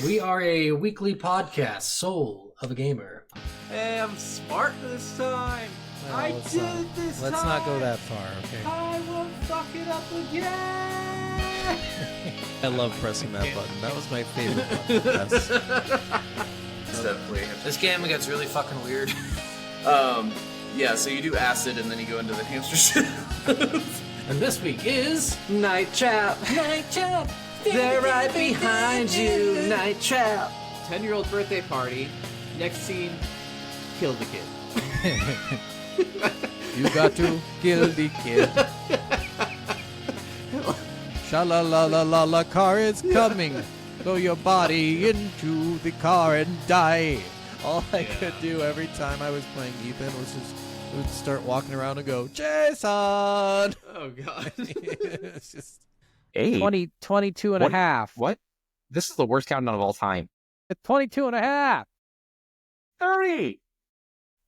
We are a weekly podcast, Soul of a Gamer. Hey, I'm smart this time. I did it this time. Let's not go that far, okay? I won't fuck it up again. I love pressing that button. That was my favorite button. That's... Definitely. This game gets really fucking weird. Yeah, so you do acid and then you go into the hamster shit. And this week is Night Trap. Night Trap. They're right behind you. Night Trap. 10-year-old birthday party. Next scene, kill the kid. You got to kill the kid. Sha-la-la-la-la-la, car is coming. Throw your body into the car and die. All I could do every time I was playing Ethan was just would start walking around and go, Jason! Oh, God. It's just... 22 and a half. What? This is the worst countdown of all time. It's 22 and a half. 30!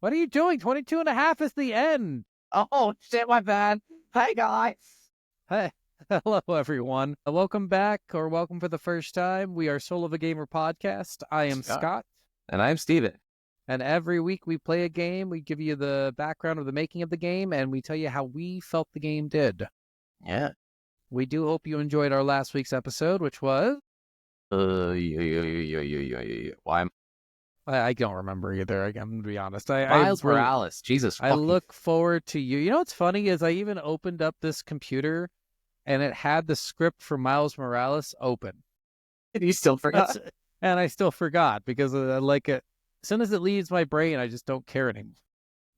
What are you doing? 22 and a half is the end. Oh, shit, my bad. Hey, guys. Hey, hello, everyone. Welcome back, or welcome for the first time. We are Soul of a Gamer podcast. I am Scott. And I'm Steven. And every week we play a game. We give you the background of the making of the game, and we tell you how we felt the game did. Yeah. We do hope you enjoyed our last week's episode, which was... Why? I don't remember either, I'm going to be honest. Miles Morales. Jesus I look forward to you. You know what's funny is I even opened up this computer and it had the script for Miles Morales open. And you still forgot? And I still forgot because as soon as it leaves my brain, I just don't care anymore.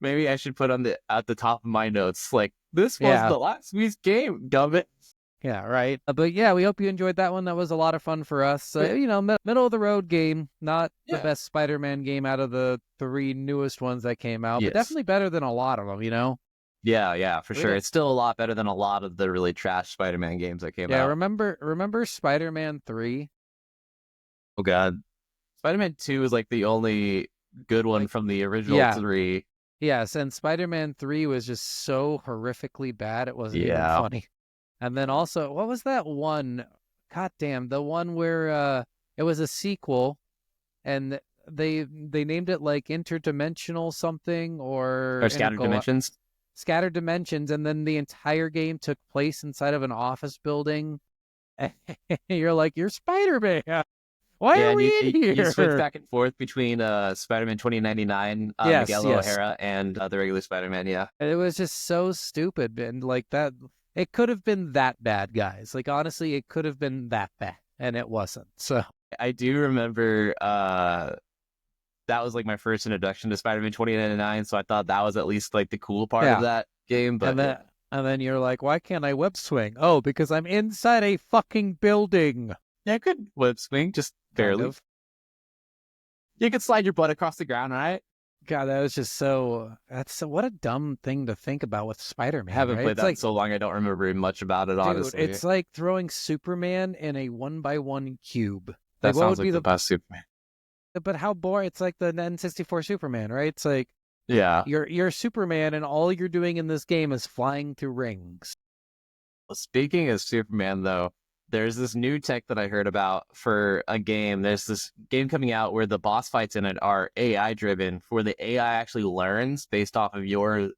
Maybe I should put at the top of my notes, like, this was the last week's game, gummit. Yeah, right. But yeah, we hope you enjoyed that one. That was a lot of fun for us. Middle of the road game, not the best Spider-Man game out of the 3 newest ones that came out, but definitely better than a lot of them, you know? Yeah, for sure. It's still a lot better than a lot of the really trash Spider-Man games that came out. Yeah, remember Spider-Man 3? Oh, God. Spider-Man 2 is like the only good one from the original 3. Yes, and Spider-Man 3 was just so horrifically bad, it wasn't even funny. And then also, what was that one? God damn, the one where it was a sequel, and they named it like Interdimensional something or Scattered Dimensions. Scattered Dimensions, and then the entire game took place inside of an office building. You're like, you're Spider-Man. Why are we in here? You switch back and forth between Spider-Man 2099, Miguel O'Hara, and the regular Spider-Man, And it was just so stupid, and like that. It could have been that bad, guys. Like, honestly, it could have been that bad, and it wasn't. So I do remember that was like my first introduction to Spider-Man 2099, so I thought that was at least like the cool part of that game. But and then you're like, why can't I web swing? Oh, because I'm inside a fucking building. Yeah, I could web swing, just barely. Kind of. You could slide your butt across the ground, right? God, that was just what a dumb thing to think about with Spider-Man. I haven't played that in so long, I don't remember much about it, honestly. It's like throwing Superman in a 1x1 cube. That sounds like the best Superman. But how boring. It's like the N64 Superman, right? It's like, you're Superman, and all you're doing in this game is flying through rings. Well, speaking of Superman, though, there's this new tech that I heard about for a game. There's this game coming out where the boss fights in it are AI driven, where the AI actually learns based off of your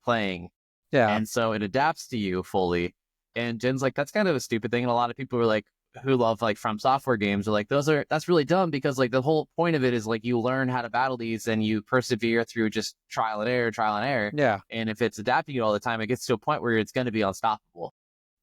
playing. Yeah. And so it adapts to you fully. And Jen's like, that's kind of a stupid thing. And a lot of people were like, who love like From Software games are like, that's really dumb because like the whole point of it is like you learn how to battle these and you persevere through just trial and error. Yeah. And if it's adapting you all the time, it gets to a point where it's going to be unstoppable.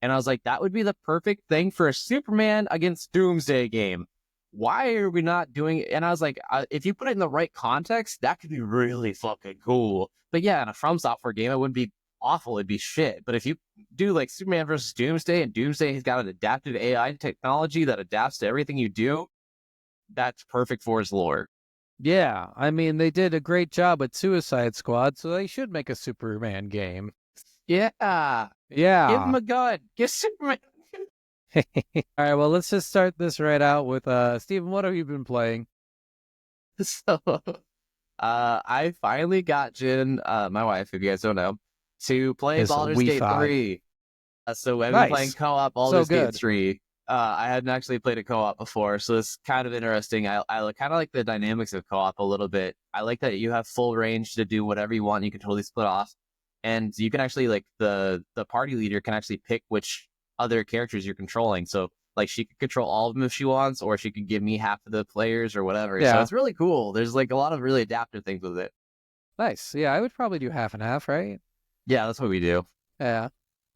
And I was like, that would be the perfect thing for a Superman against Doomsday game. Why are we not doing it? And I was like, if you put it in the right context, that could be really fucking cool. But yeah, in a From Software game, it wouldn't be awful. It'd be shit. But if you do like Superman versus Doomsday, and Doomsday has got an adaptive AI technology that adapts to everything you do, that's perfect for his lore. Yeah, I mean, they did a great job with Suicide Squad, so they should make a Superman game. Yeah. Give him a gun. Get Superman. All right, well, let's just start this right out with Steven, what have you been playing? So, I finally got Jen, my wife, if you guys don't know, to play Baldur's Gate 3. So I've been playing co-op Baldur's Gate 3. I hadn't actually played a co-op before, so it's kind of interesting. I kind of like the dynamics of co-op a little bit. I like that you have full range to do whatever you want. You can totally split off, and you can actually like the party leader can actually pick which other characters you're controlling. So like she could control all of them if she wants, or she could give me half of the players or whatever. Yeah. So it's really cool. There's like a lot of really adaptive things with it. Nice. Yeah, I would probably do half and half, right? Yeah, that's what we do. Yeah.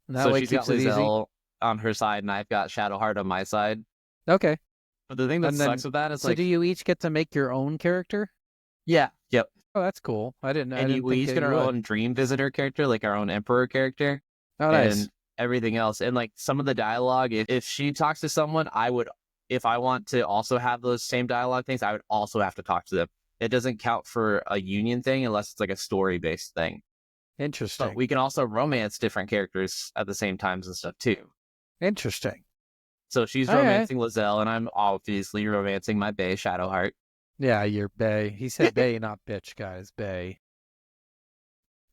And that So way she's keeps got it easy. Lizelle on her side, and I've got Shadowheart on my side. Okay. But the thing that And then- sucks with that is So like, do you each get to make your own character? yeah, yep. Oh, that's cool. I didn't And we think each that get you our would. own Dream Visitor character, like our own Emperor character. Oh, nice. And everything else. And like some of the dialogue, if she talks to someone, if I want to also have those same dialogue things, I would also have to talk to them. It doesn't count for a union thing unless it's like a story-based thing. Interesting. But we can also romance different characters at the same times and stuff too. Interesting. So she's Okay. romancing Lizelle, and I'm obviously romancing my bae, Shadowheart. Yeah, you're bae. He said bae, not bitch, guys. Bae.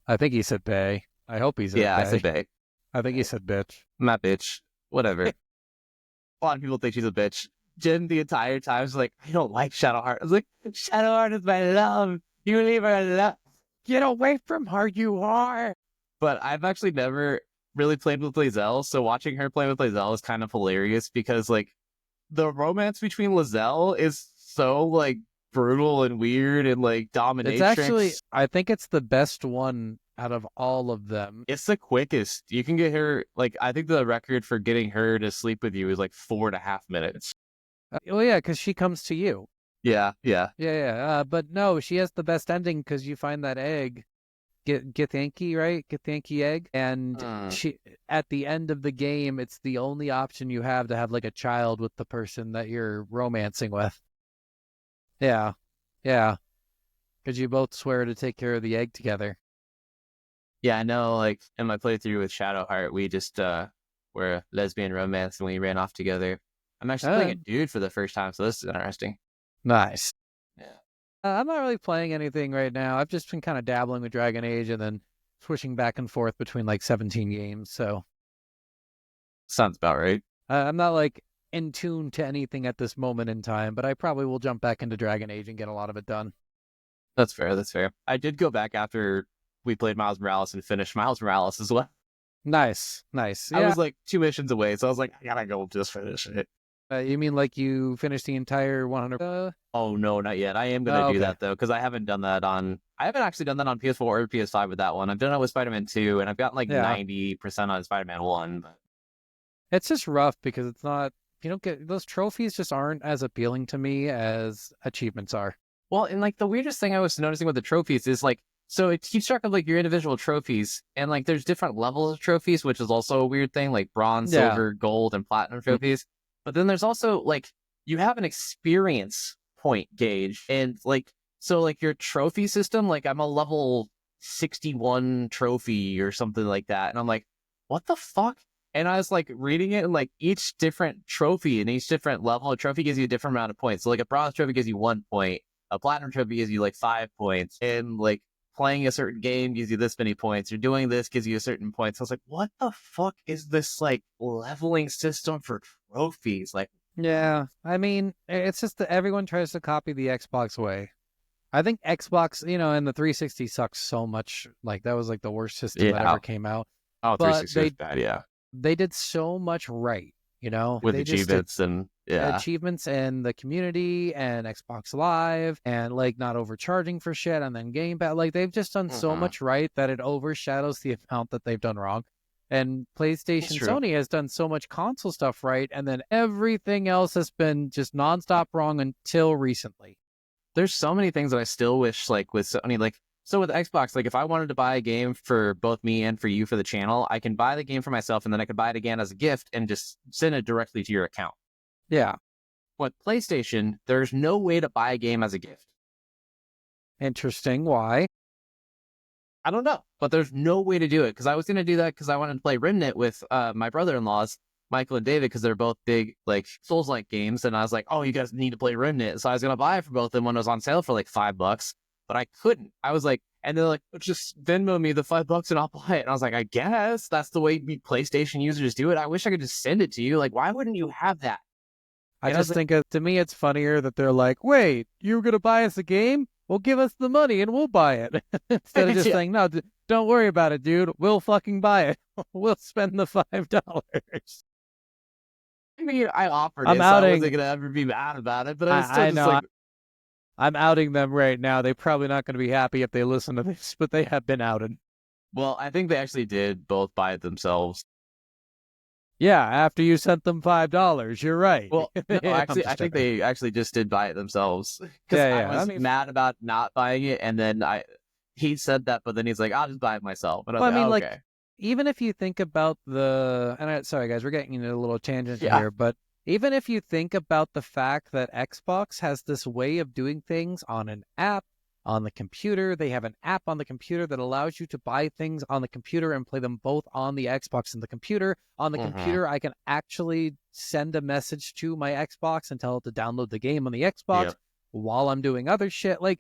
I think he said bae. I hope he said Yeah, bae. I said bae. I think he said bitch. My bitch. Whatever. A lot of people think she's a bitch. Jen, the entire time, is like, I don't like Shadowheart. I was like, Shadowheart is my love. You leave her alone. Get away from her, you are. But I've actually never really played with Lizelle, so watching her play with Lizelle is kind of hilarious because, like, the romance between Lizelle is so, like, brutal and weird and, like, dominatrix. It's actually, I think it's the best one out of all of them. It's the quickest. You can get her, like, I think the record for getting her to sleep with you is, like, 4.5 minutes. Well, yeah, because she comes to you. Yeah. Yeah. But no, she has the best ending because you find that egg, Githyanki, right? Githyanki egg, and she at the end of the game, it's the only option you have to have like a child with the person that you're romancing with. Yeah, because you both swear to take care of the egg together. Yeah, I know, like, in my playthrough with Shadowheart, we just were a lesbian romance and we ran off together. I'm actually playing a dude for the first time, so this is interesting. Nice. Yeah. I'm not really playing anything right now. I've just been kind of dabbling with Dragon Age and then switching back and forth between like 17 games. So Sounds about right. I'm not like in tune to anything at this moment in time, but I probably will jump back into Dragon Age and get a lot of it done. That's fair. I did go back after we played Miles Morales and finished Miles Morales as well. Nice. Yeah. I was like 2 missions away, so I was like, I gotta go just finish it. You mean like you finished the entire 100? Oh, no, not yet. I am going to do that, though, because I haven't actually done that on PS4 or PS5 with that one. I've done it with Spider-Man 2, and I've gotten like 90% on Spider-Man 1. But It's just rough because it's not, you don't get, those trophies just aren't as appealing to me as achievements are. Well, and like the weirdest thing I was noticing with the trophies is like, so it keeps track of like your individual trophies, and like there's different levels of trophies, which is also a weird thing, like bronze, silver, gold, and platinum trophies. But then there's also like, you have an experience point gauge, and like, so like your trophy system, like I'm a level 61 trophy or something like that. And I'm like, what the fuck? And I was like reading it, and like each different trophy and each different level of trophy gives you a different amount of points. So like a bronze trophy gives you 1 point, a platinum trophy gives you like 5 points, and like playing a certain game gives you this many points, or doing this gives you a certain point. So I was like, what the fuck is this like leveling system for trophies? Like, Yeah, I mean, it's just that everyone tries to copy the Xbox way. I think Xbox, and the 360 sucks so much. Like, that was like the worst system that ever came out. oh, But 360 is bad, yeah. They did so much right, With They just did achievements and achievements and the community and Xbox Live and like not overcharging for shit and then Game Pass. Like, they've just done so much right that it overshadows the amount that they've done wrong. And PlayStation, Sony has done so much console stuff right, and then everything else has been just nonstop wrong until recently. There's so many things that I still wish, like with Sony, like, so with Xbox, like if I wanted to buy a game for both me and for you for the channel, I can buy the game for myself, and then I could buy it again as a gift and just send it directly to your account. Yeah. But PlayStation, there's no way to buy a game as a gift. Interesting. Why? I don't know, but there's no way to do it, because I was going to do that because I wanted to play Remnant with my brother-in-laws, Michael and David, because they're both big like Souls-like games, and I was like, oh, you guys need to play Remnant, so I was going to buy it for both of them when it was on sale for like $5, but I couldn't. I was like, And they're like, just Venmo me the $5 and I'll buy it. And I was like, I guess that's the way PlayStation users do it. I wish I could just send it to you. Like, why wouldn't you have that? I just think to me it's funnier that they're like, wait, you're going to buy us a game? Well, give us the money and we'll buy it. Instead of just saying, no, don't worry about it, dude. We'll fucking buy it. We'll spend the $5. I mean, I offered I'm it, outing, so I wasn't going to ever be mad about it. But I was still just know, like... I'm outing them right now. They're probably not going to be happy if they listen to this, but they have been outed. Well, I think they actually did both buy it themselves. Yeah, after you sent them $5, you're right. Well, no, actually, I think they actually just did buy it themselves. Because I was mad about not buying it, and then he said that, but then he's like, I'll just buy it myself. And I was like, okay. Even if you think about sorry guys, we're getting into a little tangent here, but even if you think about the fact that Xbox has this way of doing things on an app, on the computer, they have an app on the computer that allows you to buy things on the computer and play them both on the Xbox and the computer. On the computer, I can actually send a message to my Xbox and tell it to download the game on the Xbox while I'm doing other shit. Like,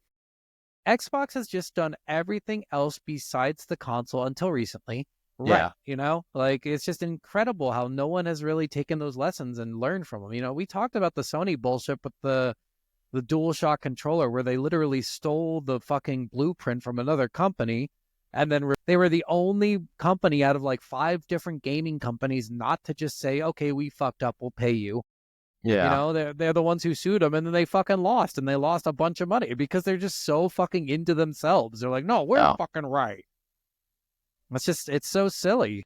Xbox has just done everything else besides the console until recently. Right. Yeah. You know, like, it's just incredible how no one has really taken those lessons and learned from them. You know, we talked about the Sony bullshit with the DualShock controller where they literally stole the fucking blueprint from another company. And then they were the only company out of like 5 different gaming companies not to just say, okay, we fucked up, we'll pay you. Yeah. You know, they're the ones who sued them, and then they fucking lost, and they lost a bunch of money because they're just so fucking into themselves. They're like, no, we're fucking right. It's so silly.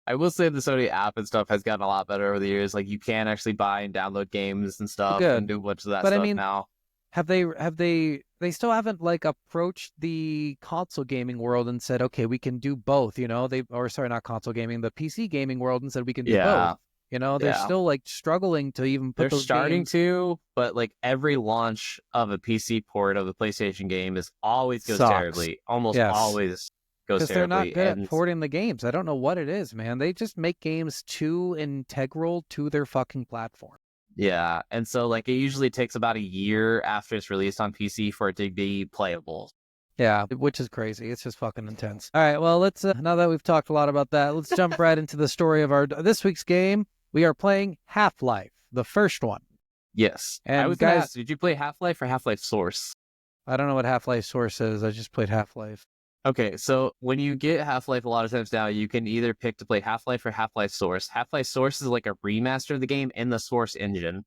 I will say the Sony app and stuff has gotten a lot better over the years. Like, you can actually buy and download games and stuff and do a bunch of that stuff now. Have they still haven't like approached the console gaming world and said, okay, we can do both, you know? Not console gaming, the PC gaming world, and said we can do both. You know, they're still like struggling to even put those starting to, but like every launch of a PC port of the PlayStation game always goes terribly. Almost always goes terribly. Because they're not good at porting the games. I don't know what it is, man. They just make games too integral to their fucking platform. Yeah, and so like it usually takes about a year after it's released on PC for it to be playable. Yeah, which is crazy. It's just fucking intense. All right, well, let's now that we've talked a lot about that, let's jump right into the story of our this week's game. We are playing Half-Life, the first one. Yes. And I was going to ask, did you play Half-Life or Half-Life Source? I don't know what Half-Life Source is. I just played Half-Life. Okay, so when you get Half-Life a lot of times now, you can either pick to play Half-Life or Half-Life Source. Half-Life Source is like a remaster of the game in the Source engine.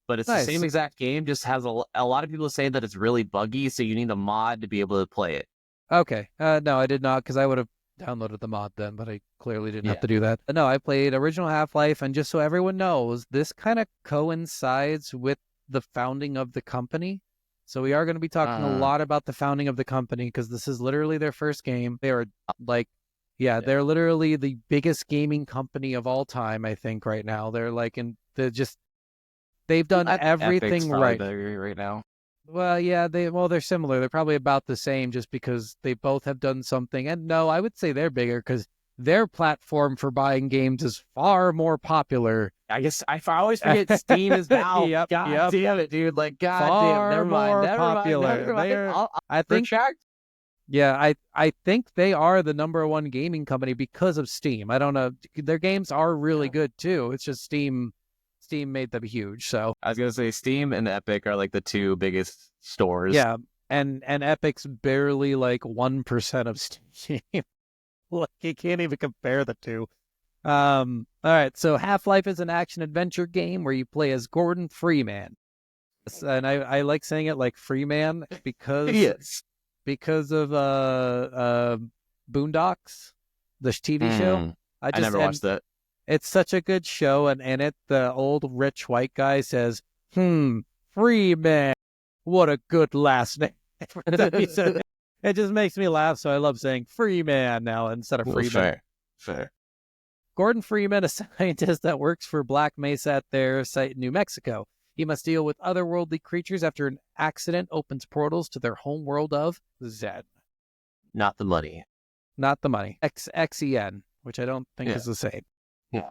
But it's the same exact game, just has a lot of people say that it's really buggy, so you need a mod to be able to play it. Okay. No, I did not, because I would have downloaded the mod then, but I clearly didn't have to do that. No, I played original Half-Life, and just so everyone knows, this kind of coincides with the founding of the company. So we are going to be talking a lot about the founding of the company, because this is literally their first game. They are like, they're literally the biggest gaming company of all time, I think, right now. They're like, they've done everything right now. Well, yeah, they're similar. They're probably about the same just because they both have done something. And no, I would say they're bigger because their platform for buying games is far more popular. I guess I always forget Steam is Valve. God damn it, dude. Like, never mind. I think, I think they are the #1 gaming company because of Steam. I don't know. Their games are really good too. It's just Steam made them huge. So I was gonna say Steam and Epic are like the 2 biggest stores. Yeah, and Epic's barely like 1% of Steam. Like, you can't even compare the two. All right, so Half-Life is an action-adventure game where you play as Gordon Freeman. And I like saying it like Freeman because because of Boondocks, the TV show. I never watched that. It's such a good show, and in it, the old rich white guy says, Freeman, what a good last name. It just makes me laugh, so I love saying Freeman now instead of Freeman. Fair. Gordon Freeman, a scientist that works for Black Mesa at their site in New Mexico. He must deal with otherworldly creatures after an accident opens portals to their home world of Zen. Not the money. Not the money. XEN, which I don't think is the same. Yeah.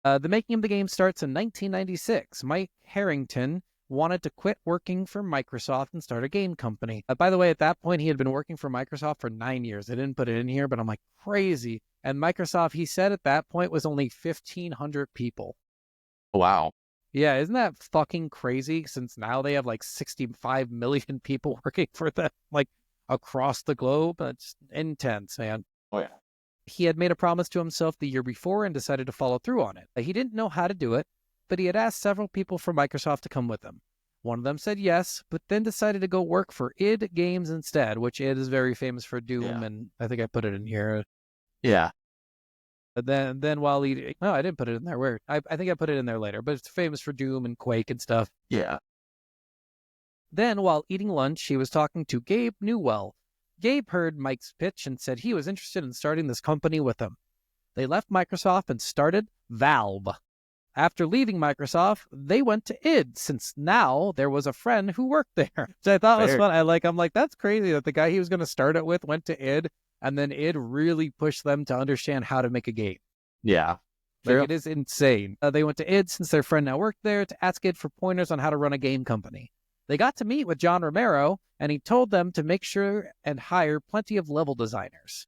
The making of the game starts in 1996. Mike Harrington wanted to quit working for Microsoft and start a game company. By the way, at that point, he had been working for Microsoft for 9 years. I didn't put it in here, but I'm like, crazy. And Microsoft, he said at that point, was only 1,500 people. Wow. Yeah, isn't that fucking crazy? Since now they have like 65 million people working for them, like across the globe. It's intense, man. Oh, yeah. He had made a promise to himself the year before and decided to follow through on it. He didn't know how to do it, but he had asked several people from Microsoft to come with him. One of them said yes, but then decided to go work for id Games instead, which id is very famous for Doom, and I think I put it in here. Yeah. But then while he... No, I didn't put it in there. Where? I think I put it in there later, but it's famous for Doom and Quake and stuff. Yeah. Then, while eating lunch, he was talking to Gabe Newell. Gabe heard Mike's pitch and said he was interested in starting this company with him. They left Microsoft and started Valve. After leaving Microsoft, they went to id, since now there was a friend who worked there. Which I thought was fun. I'm like, that's crazy that the guy he was going to start it with went to id, and then id really pushed them to understand how to make a game. Yeah. Like, it is insane. They went to id since their friend now worked there to ask id for pointers on how to run a game company. They got to meet with John Romero, and he told them to make sure and hire plenty of level designers.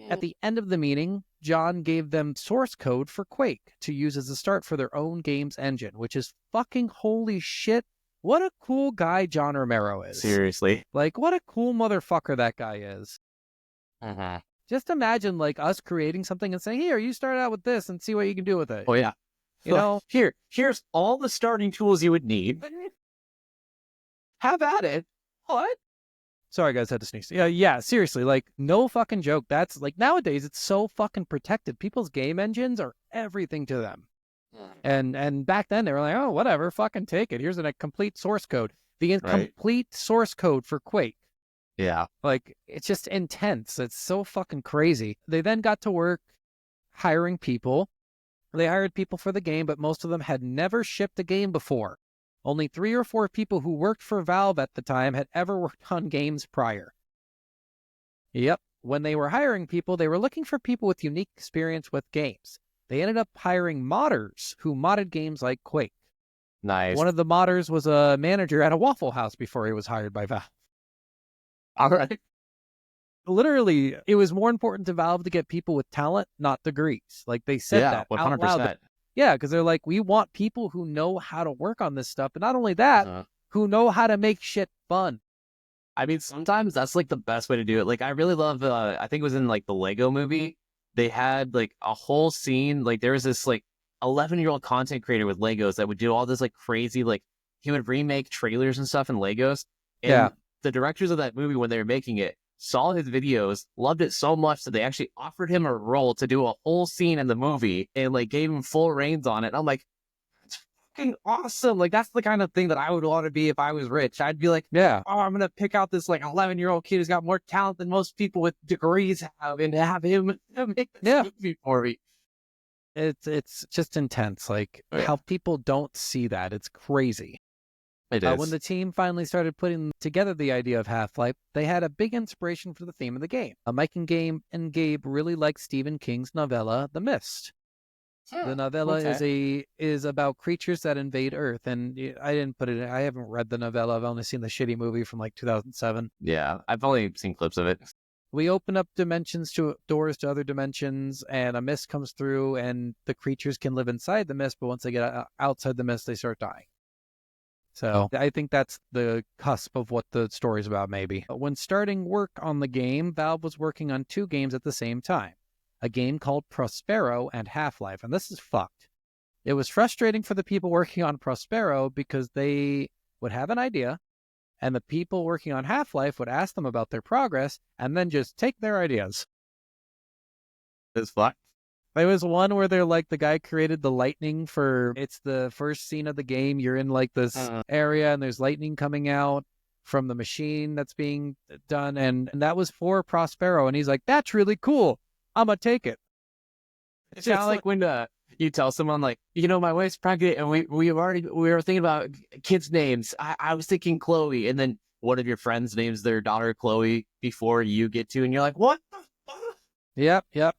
At the end of the meeting, John gave them source code for Quake to use as a start for their own games engine, which is fucking holy shit. What a cool guy John Romero is. Seriously. Like, what a cool motherfucker that guy is. Uh-huh. Just imagine, like, us creating something and saying, here, you start out with this and see what you can do with it. Oh, yeah. You know? Here's all the starting tools you would need. Have at it. What? Sorry, guys, had to sneeze. Yeah, seriously, like, no fucking joke. That's, like, nowadays, it's so fucking protected. People's game engines are everything to them. And back then, they were like, oh, whatever, fucking take it. Here's a complete source code. The complete source code for Quake. Yeah. Like, it's just intense. It's so fucking crazy. They then got to work hiring people. They hired people for the game, but most of them had never shipped a game before. Only 3 or 4 people who worked for Valve at the time had ever worked on games prior. Yep. When they were hiring people, they were looking for people with unique experience with games. They ended up hiring modders who modded games like Quake. Nice. One of the modders was a manager at a Waffle House before he was hired by Valve. All right. Literally, it was more important to Valve to get people with talent, not degrees. Like, they said that 100%. out loud. Yeah, because they're like, we want people who know how to work on this stuff. And not only that, who know how to make shit fun. I mean, sometimes that's like the best way to do it. Like, I really love, I think it was in like the Lego movie. They had like a whole scene. Like, there was this like 11-year-old content creator with Legos that would do all this like crazy, like he would remake trailers and stuff in Legos. And the directors of that movie, when they were making it, saw his videos, loved it so much that they actually offered him a role to do a whole scene in the movie and like gave him full reins on it. And I'm like, that's fucking awesome. Like, that's the kind of thing that I would want to be if I was rich. I'd be like, oh, I'm going to pick out this like 11-year-old kid who's got more talent than most people with degrees have and have him make this movie for me. It's just intense. Like, how people don't see that. It's crazy. It is. When the team finally started putting together the idea of Half-Life, they had a big inspiration for the theme of the game. Mike and Gabe really liked Stephen King's novella, The Mist. The novella is about creatures that invade Earth, and I didn't put it in. I haven't read the novella. I've only seen the shitty movie from like 2007. Yeah, I've only seen clips of it. We open up doors to other dimensions, and a mist comes through, and the creatures can live inside the mist, but once they get outside the mist, they start dying. So I think that's the cusp of what the story's about, maybe. When starting work on the game, Valve was working on 2 games at the same time. A game called Prospero and Half-Life, and this is fucked. It was frustrating for the people working on Prospero because they would have an idea, and the people working on Half-Life would ask them about their progress, and then just take their ideas. It's fucked. There was one where they're like, the guy created the lightning it's the first scene of the game. You're in like this area and there's lightning coming out from the machine that's being done. And that was for Prospero. And he's like, that's really cool. I'm going to take it. It's kind of like when you tell someone like, my wife's pregnant and we were thinking about kids' names. I was thinking Chloe. And then one of your friends names their daughter Chloe before you get to, and you're like, what the fuck? Yep.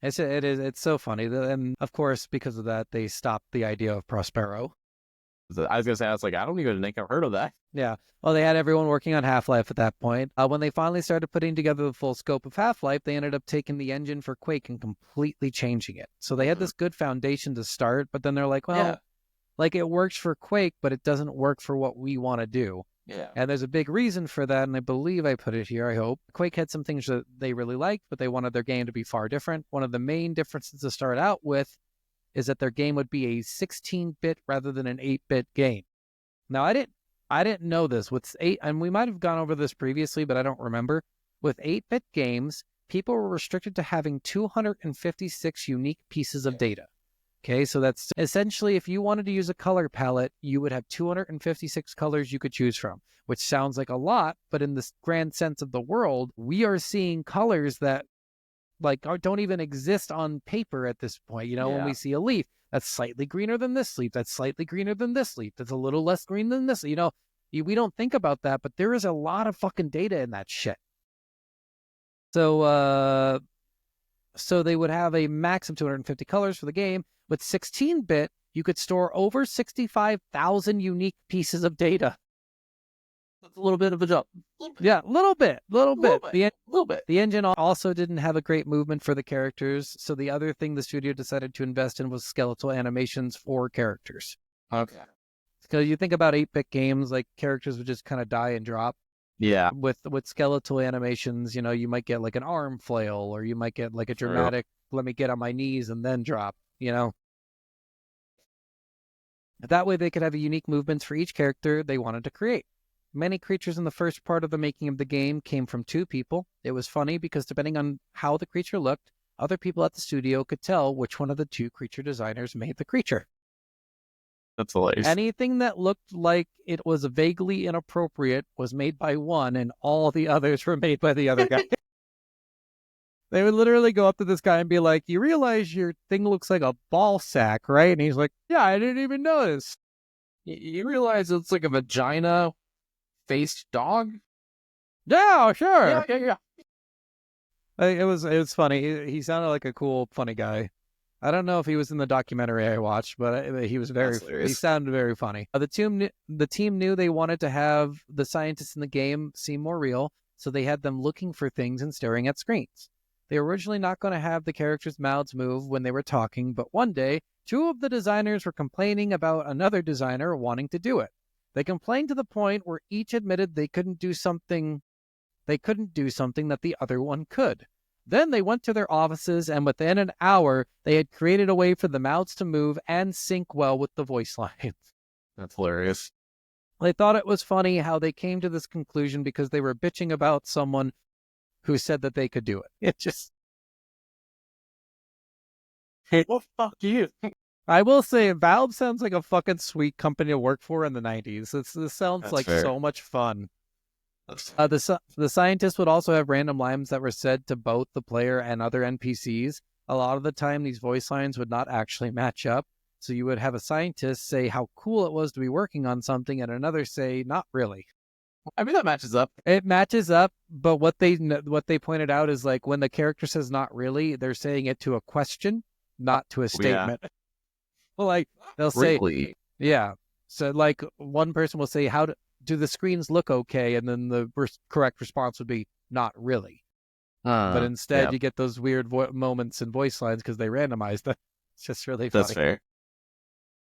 It's so funny. And of course, because of that, they stopped the idea of Prospero. I was gonna say, I was like, I don't even think I've heard of that. Yeah. Well, they had everyone working on Half-Life at that point. When they finally started putting together the full scope of Half-Life, they ended up taking the engine for Quake and completely changing it. So they had this good foundation to start, but then they're like, well, like it works for Quake, but it doesn't work for what we want to do. Yeah. And there's a big reason for that, and I believe I put it here, I hope. Quake had some things that they really liked, but they wanted their game to be far different. One of the main differences to start out with is that their game would be a 16-bit rather than an 8-bit game. Now, I didn't know this. With 8, and we might have gone over this previously, but I don't remember. With 8-bit games, people were restricted to having 256 unique pieces of data. Okay, so that's essentially if you wanted to use a color palette, you would have 256 colors you could choose from, which sounds like a lot, but in this grand sense of the world, we are seeing colors that don't even exist on paper at this point. You know, when we see a leaf, that's slightly greener than this leaf, that's slightly greener than this leaf, that's a little less green than this. You know, we don't think about that, but there is a lot of fucking data in that shit. So, so they would have a max of 250 colors for the game. With 16-bit, you could store over 65,000 unique pieces of data. That's a little bit of a jump. Yeah, a little bit. The engine also didn't have a great movement for the characters, so the other thing the studio decided to invest in was skeletal animations for characters. Okay. Because you think about 8-bit games, like characters would just kind of die and drop. Yeah. With skeletal animations, you know, you might get like an arm flail, or you might get like a dramatic, let me get on my knees and then drop, you know. That way they could have a unique movements for each character they wanted to create. Many creatures in the first part of the making of the game came from 2 people. It was funny because depending on how the creature looked, other people at the studio could tell which one of the 2 creature designers made the creature. That's hilarious. Anything that looked like it was vaguely inappropriate was made by one, and all the others were made by the other guy. They would literally go up to this guy and be like, you realize your thing looks like a ball sack, right? And he's like, yeah, I didn't even notice. You realize it's like a vagina-faced dog? Yeah, sure. Yeah. It was funny. He sounded like a cool, funny guy. I don't know if he was in the documentary I watched, but he was he sounded very funny. The team knew they wanted to have the scientists in the game seem more real, so they had them looking for things and staring at screens. They were originally not going to have the characters' mouths move when they were talking, but one day, 2 of the designers were complaining about another designer wanting to do it. They complained to the point where each admitted they couldn't do something that the other one could. Then they went to their offices, and within an hour, they had created a way for the mouths to move and sync well with the voice lines. That's hilarious. They thought it was funny how they came to this conclusion because they were bitching about someone who said that they could do it. It just... Well, fuck you. I will say, Valve sounds like a fucking sweet company to work for in the 90s. This sounds That's like fair. so much fun. The scientists would also have random lines that were said to both the player and other NPCs. A lot of the time, these voice lines would not actually match up. So you would have a scientist say how cool it was to be working on something, and another say, not really. I mean, that matches up. It matches up, but what they pointed out is like when the character says not really, they're saying it to a question, not to a statement. Yeah. Well, like they'll say, really? Yeah. So like one person will say, how do the screens look okay? And then the correct response would be not really. But instead you get those weird moments and voice lines because they randomized them. It's just really funny. That's fair.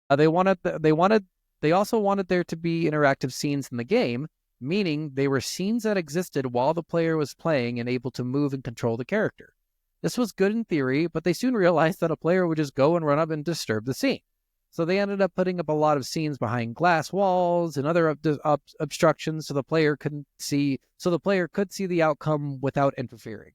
They also wanted there to be interactive scenes in the game, meaning they were scenes that existed while the player was playing and able to move and control the character. This was good in theory, but they soon realized that a player would just go and run up and disturb the scene. So they ended up putting up a lot of scenes behind glass walls and other obstructions so the player could see the outcome without interfering.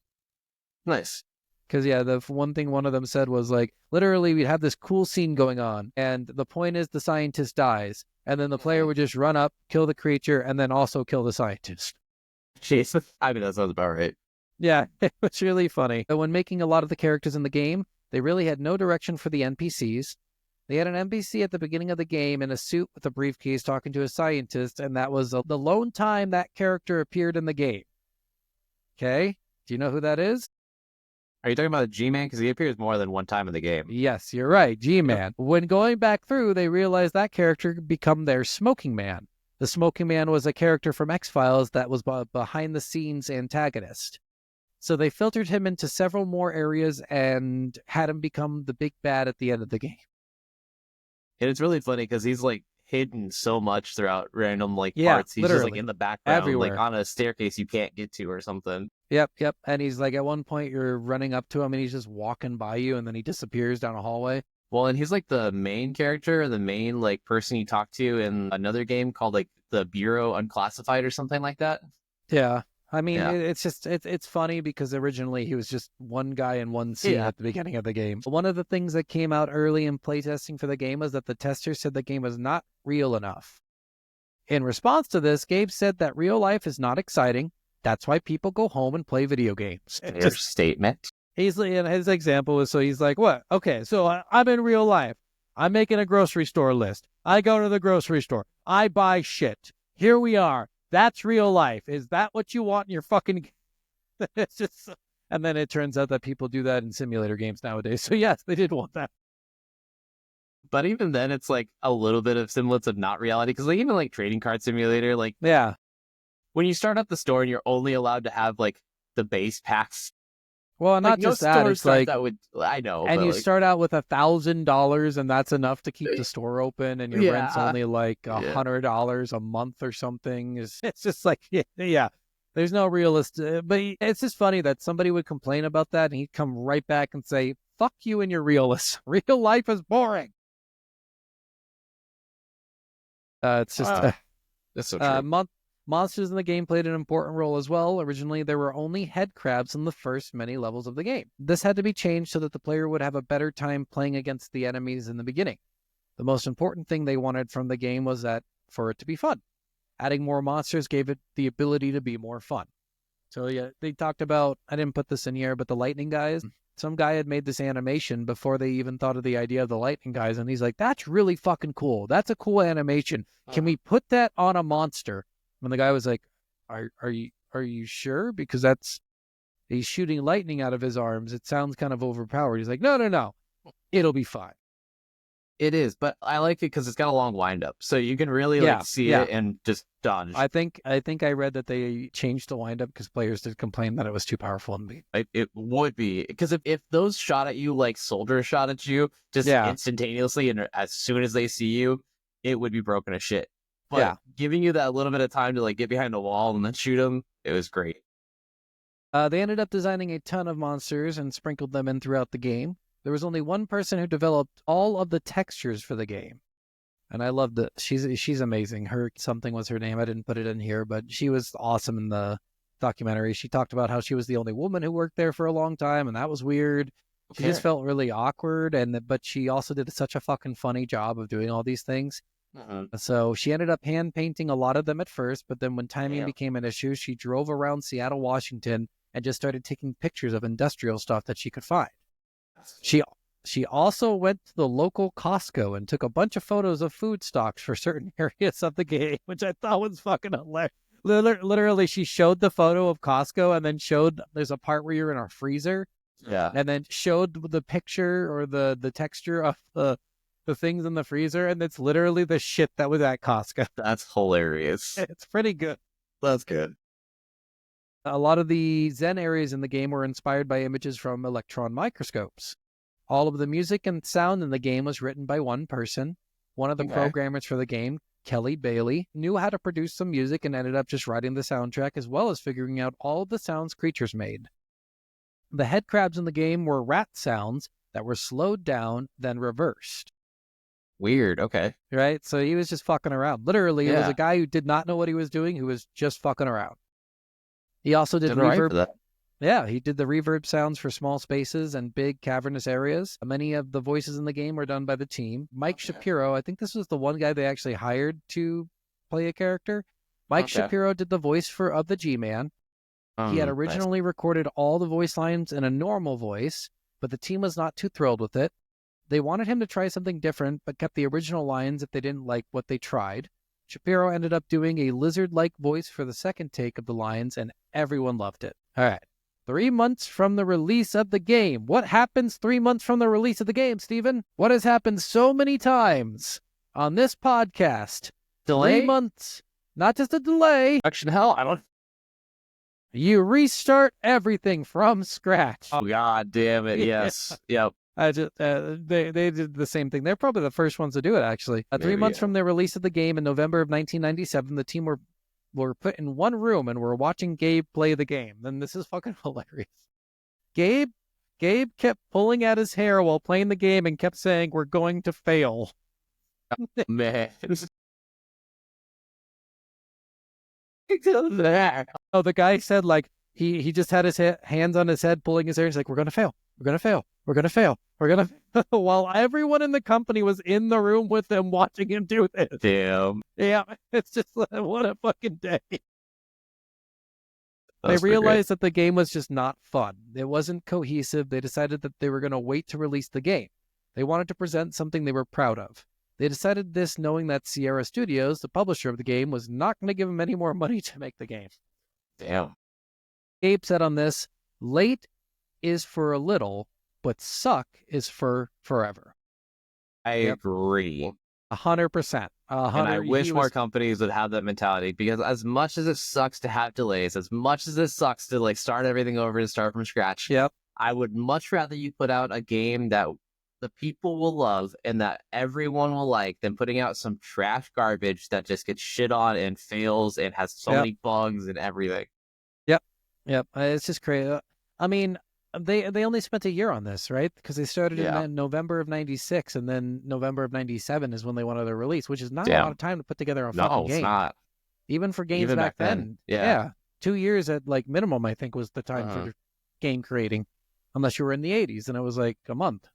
Nice. Because, yeah, the one thing one of them said was, like, literally we'd have this cool scene going on, and the point is the scientist dies, and then the player would just run up, kill the creature, and then also kill the scientist. Jeez. I mean, that sounds about right. Yeah, it was really funny. But when making a lot of the characters in the game, they really had no direction for the NPCs. They had an NPC at the beginning of the game in a suit with a briefcase talking to a scientist, and that was the lone time that character appeared in the game. Okay? Do you know who that is? Are you talking about G-Man? Because he appears more than one time in the game. Yes, you're right, G-Man. When going back through, they realized that character could become their Smoking Man. The Smoking Man was a character from X-Files that was behind-the-scenes antagonist. So they filtered him into several more areas and had him become the big bad at the end of the game. And it's really funny because he's like hidden so much throughout random like Yeah, parts. He's just literally. like in the background, Everywhere. like on a staircase you can't get to or something. Yep. And he's like, at one point you're running up to him and he's just walking by you and then he disappears down a hallway. Well, and he's like the main character, the main like person you talk to in another game called like the Bureau Unclassified or something like that. Yeah. I mean, Yeah. it's funny because originally he was just one guy in one scene at the beginning of the game. One of the things that came out early in playtesting for the game was that the testers said the game was not real enough. In response to this, Gabe said that real life is not exciting. That's why people go home and play video games. Fair statement. He's and his example was, so he's like, what? Okay, so I'm in real life. I'm making a grocery store list. I go to the grocery store. I buy shit. Here we are. That's real life. Is that what you want in your fucking... It's just... And then it turns out that people do that in simulator games nowadays. So yes, they did want that. But even then, it's like a little bit of semblance of not reality. Because like even like Trading Card Simulator, like Yeah. when you start up the store and you're only allowed to have like the base packs. Well, not Like, just no that. stores It's start like... that would, I know. And but you like, start out with $1,000 and that's enough to keep the store open, and your rent's Yeah. only like $100 a month or something. It's just like, yeah. There's no realistic, but it's just funny that somebody would complain about that and he'd come right back and say, fuck you and your realists. Real life is boring. It's just, Wow. That's so true. monsters in the game played an important role as well. Originally, there were only head crabs in the first many levels of the game. This had to be changed so that the player would have a better time playing against the enemies in the beginning. The most important thing they wanted from the game was that for it to be fun. Adding more monsters gave it the ability to be more fun. So yeah, they talked about, I didn't put this in here, but the lightning guys. Some guy had made this animation before they even thought of the idea of the lightning guys, and he's like, that's really fucking cool. That's a cool animation. Can we put that on a monster? And the guy was like, are you sure? Because he's shooting lightning out of his arms. It sounds kind of overpowered. He's like, no. It'll be fine. It is, but I like it because it's got a long windup, so you can really like see it and just dodge. I think I read that they changed the windup because players did complain that it was too powerful and It would be because if those shot at you like soldiers shot at you just instantaneously and as soon as they see you, it would be broken as shit. But giving you that little bit of time to like get behind the wall and then shoot them, it was great. They ended up designing a ton of monsters and sprinkled them in throughout the game. There was only one person who developed all of the textures for the game. And I loved it. She's amazing. Something was her name. I didn't put it in here, but she was awesome in the documentary. She talked about how she was the only woman who worked there for a long time, and that was weird. She just felt really awkward, but she also did such a fucking funny job of doing all these things. So she ended up hand painting a lot of them at first, but then when timing became an issue, she drove around Seattle, Washington, and just started taking pictures of industrial stuff that she could find. She also went to the local Costco and took a bunch of photos of food stocks for certain areas of the game, which I thought was fucking hilarious. Literally, she showed the photo of Costco and then showed there's a part where you're in a freezer. Yeah. And then showed the picture or the texture of the things in the freezer, and it's literally the shit that was at Costco. That's hilarious. It's pretty good. That's good. A lot of the Zen areas in the game were inspired by images from electron microscopes. All of the music and sound in the game was written by one person. One of the programmers for the game, Kelly Bailey, knew how to produce some music and ended up just writing the soundtrack as well as figuring out all of the sounds creatures made. The head crabs in the game were rat sounds that were slowed down, then reversed. Weird. Okay. Right? So he was just fucking around. Literally, it was a guy who did not know what he was doing, who was just fucking around. He also did reverb. Yeah, he did the reverb sounds for small spaces and big cavernous areas. Many of the voices in the game were done by the team. Mike Shapiro, I think this was the one guy they actually hired to play a character. Mike Shapiro did the voice of the G-Man. He had originally recorded all the voice lines in a normal voice, but the team was not too thrilled with it. They wanted him to try something different, but kept the original lines if they didn't like what they tried. Shapiro ended up doing a lizard-like voice for the second take of the lines, and everyone loved it. All right. 3 months from the release of the game. What happens 3 months from the release of the game, Steven? What has happened so many times on this podcast? Delay? 3 months. Not just a delay. Production hell? I don't. You restart everything from scratch. Oh, God damn it. Yes. Yep. They did the same thing. They're probably the first ones to do it, actually. 3 Maybe, months yeah. from the release of the game in November of 1997, the team were put in one room and were watching Gabe play the game. Then this is fucking hilarious. Gabe kept pulling at his hair while playing the game and kept saying, "We're going to fail." Man. Oh, the guy said, like, he just had his hands on his head, pulling his hair. He's like, "We're going to fail. We're going to fail. We're going to fail. We're going to," while everyone in the company was in the room with him watching him do this. Damn. Yeah, it's just like, what a fucking day. They That's pretty realized that the game was just not fun. It wasn't cohesive. They decided that they were going to wait to release the game. They wanted to present something they were proud of. They decided this knowing that Sierra Studios, the publisher of the game, was not going to give them any more money to make the game. Damn. Gabe said on this, "Late is for a little, but suck is for forever." I agree. 100%. And I wish more companies would have that mentality, because as much as it sucks to have delays, as much as it sucks to like start everything over and start from scratch, Yep. I would much rather you put out a game that the people will love and that everyone will like than putting out some trash garbage that just gets shit on and fails and has so many bugs and everything. Yep. It's just crazy. I mean, they only spent a year on this, right? Because they started in November of 96, and then November of 97 is when they wanted their release, which is not a lot of time to put together a fucking game. No, it's not. Even for games Even back then. Yeah. 2 years at like minimum, I think, was the time for game creating. Unless you were in the 80s, and it was like a month.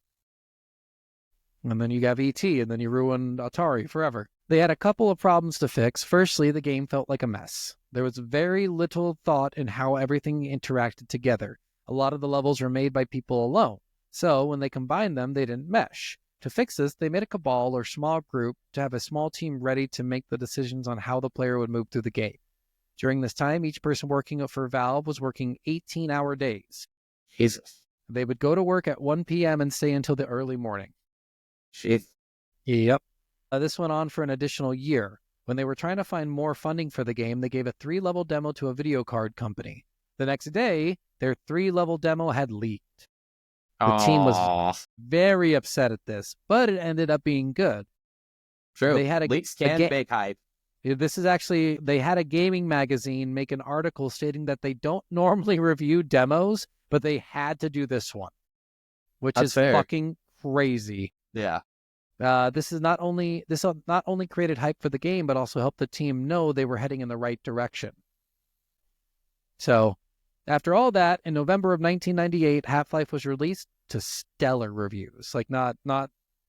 And then you got VT, and then you ruined Atari forever. They had a couple of problems to fix. Firstly, the game felt like a mess. There was very little thought in how everything interacted together. A lot of the levels were made by people alone. So when they combined them, they didn't mesh. To fix this, they made a cabal or small group to have a small team ready to make the decisions on how the player would move through the game. During this time, each person working for Valve was working 18-hour days. Jesus. They would go to work at 1 p.m. and stay until the early morning. Shit. Yep. This went on for an additional year. When they were trying to find more funding for the game, they gave a 3-level demo to a video card company. The next day, their 3-level demo had leaked. The team was very upset at this, but it ended up being good. True. They had leaks can make hype. This is actually, they had a gaming magazine make an article stating that they don't normally review demos, but they had to do this one, which is fucking crazy. Yeah. This not only created hype for the game, but also helped the team know they were heading in the right direction. So, after all that, in November of 1998, Half-Life was released to stellar reviews. Like, not